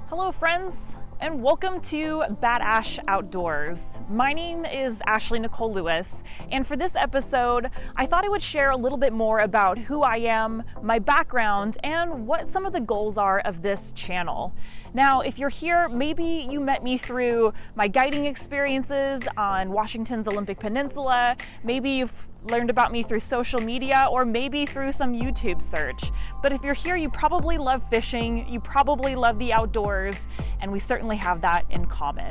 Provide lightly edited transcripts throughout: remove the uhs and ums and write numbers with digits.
Hello friends, and welcome to Badash Outdoors. My name is Ashley Nicole Lewis, and for this episode, I thought I would share a little bit more about who I am, my background, and what some of the goals are of this channel. Now, if you're here, maybe you met me through my guiding experiences on Washington's Olympic Peninsula, maybe you've learned about me through social media, or maybe through some YouTube search. But if you're here, you probably love fishing, you probably love the outdoors, and we certainly have that in common.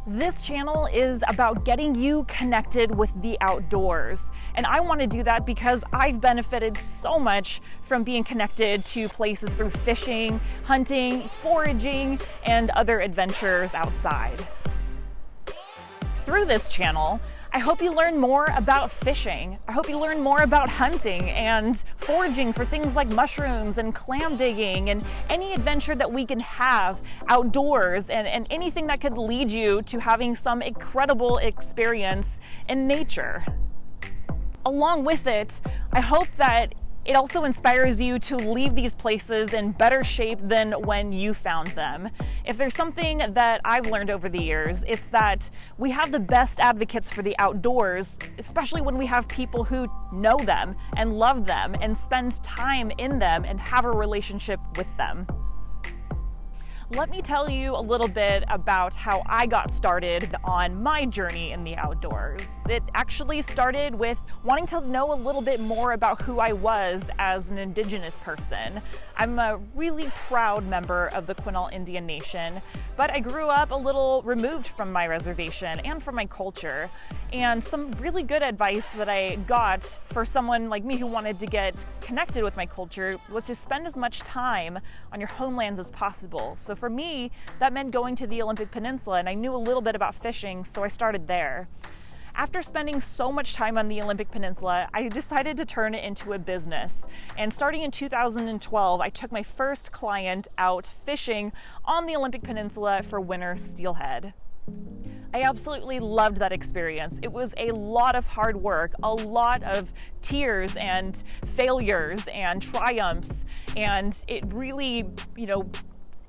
This channel is about getting you connected with the outdoors, and I want to do that because I've benefited so much from being connected to places through fishing, hunting, foraging, and other adventures outside. Through this channel, I hope you learn more about fishing. I hope you learn more about hunting and foraging for things like mushrooms and clam digging and any adventure that we can have outdoors and anything that could lead you to having some incredible experience in nature. Along with it, I hope that it also inspires you to leave these places in better shape than when you found them. If there's something that I've learned over the years, it's that we have the best advocates for the outdoors, especially when we have people who know them and love them and spend time in them and have a relationship with them. Let me tell you a little bit about how I got started on my journey in the outdoors. It actually started with wanting to know a little bit more about who I was as an Indigenous person. I'm a really proud member of the Quinault Indian Nation, but I grew up a little removed from my reservation and from my culture. And some really good advice that I got for someone like me who wanted to get connected with my culture was to spend as much time on your homelands as possible. So for me, that meant going to the Olympic Peninsula, and I knew a little bit about fishing, so I started there. After spending so much time on the Olympic Peninsula, I decided to turn it into a business. And starting in 2012, I took my first client out fishing on the Olympic Peninsula for winter steelhead. I absolutely loved that experience. It was a lot of hard work, a lot of tears and failures and triumphs, and it really,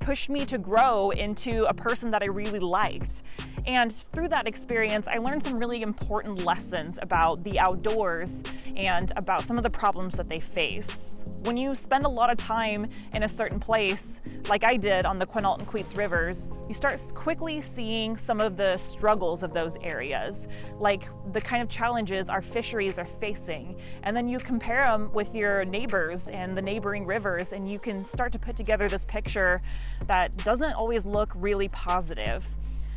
pushed me to grow into a person that I really liked. And through that experience, I learned some really important lessons about the outdoors and about some of the problems that they face. When you spend a lot of time in a certain place, like I did on the Quinault and Queets rivers, you start quickly seeing some of the struggles of those areas, like the kind of challenges our fisheries are facing. And then you compare them with your neighbors and the neighboring rivers, and you can start to put together this picture that doesn't always look really positive.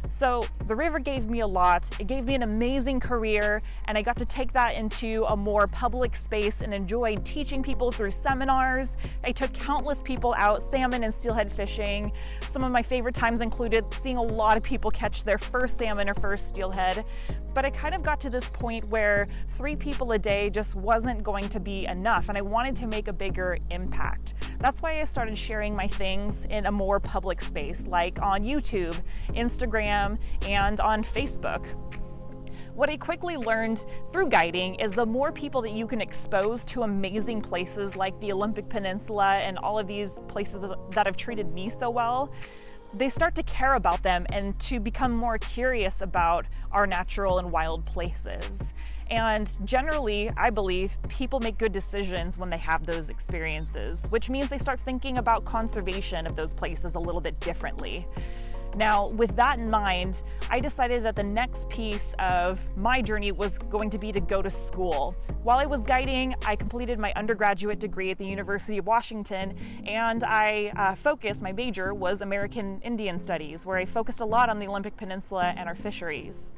So the river gave me a lot. It gave me an amazing career, and I got to take that into a more public space and enjoyed teaching people through seminars. I took countless people out salmon and steelhead fishing. Some of my favorite times included seeing a lot of people catch their first salmon or first steelhead. But I kind of got to this point where 3 people a day just wasn't going to be enough, and I wanted to make a bigger impact. That's why I started sharing my things in a more public space, like on YouTube, Instagram, and on Facebook. What I quickly learned through guiding is the more people that you can expose to amazing places like the Olympic Peninsula and all of these places that have treated me so well, they start to care about them and to become more curious about our natural and wild places. And generally, I believe people make good decisions when they have those experiences, which means they start thinking about conservation of those places a little bit differently. Now, with that in mind, I decided that the next piece of my journey was going to be to go to school. While I was guiding, I completed my undergraduate degree at the University of Washington, and my major was American Indian Studies, where I focused a lot on the Olympic Peninsula and our fisheries.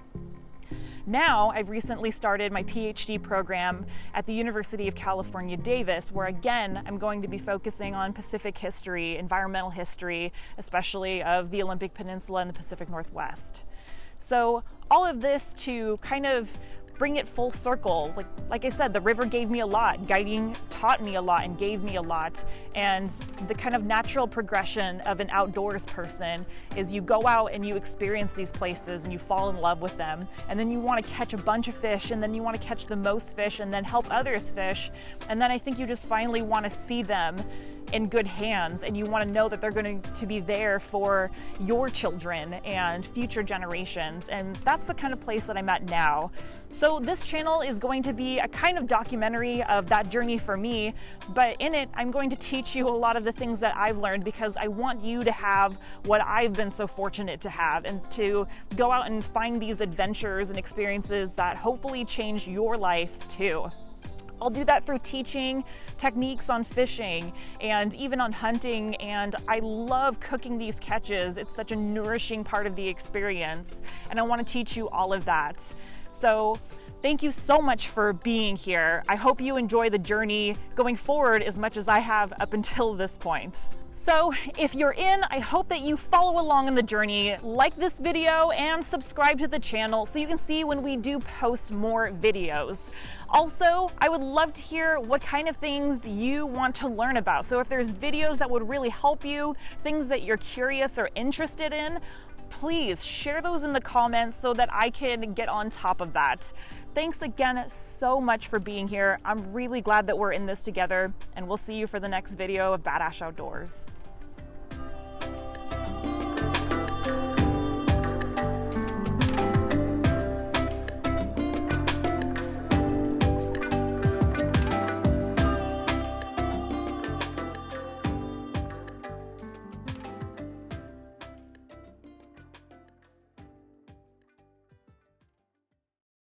Now, I've recently started my PhD program at the University of California, Davis, where again, I'm going to be focusing on Pacific history, environmental history, especially of the Olympic Peninsula and the Pacific Northwest. So all of this to kind of bring it full circle. Like I said, the river gave me a lot. Guiding taught me a lot and gave me a lot. And the kind of natural progression of an outdoors person is you go out and you experience these places and you fall in love with them. And then you want to catch a bunch of fish, and then you want to catch the most fish and then help others fish. And then I think you just finally want to see them in good hands, and you want to know that they're going to be there for your children and future generations. And that's the kind of place that I'm at now. So this channel is going to be a kind of documentary of that journey for me, but in it I'm going to teach you a lot of the things that I've learned, because I want you to have what I've been so fortunate to have, and to go out and find these adventures and experiences that hopefully change your life too. I'll do that through teaching techniques on fishing and even on hunting, and I love cooking these catches. It's such a nourishing part of the experience, and I want to teach you all of that. So thank you so much for being here. I hope you enjoy the journey going forward as much as I have up until this point. So if you're in, I hope that you follow along in the journey, like this video, and subscribe to the channel so you can see when we do post more videos. Also, I would love to hear what kind of things you want to learn about. So if there's videos that would really help you, things that you're curious or interested in, please share those in the comments so that I can get on top of that. Thanks again so much for being here. I'm really glad that we're in this together, and we'll see you for the next video of Badash Outdoors.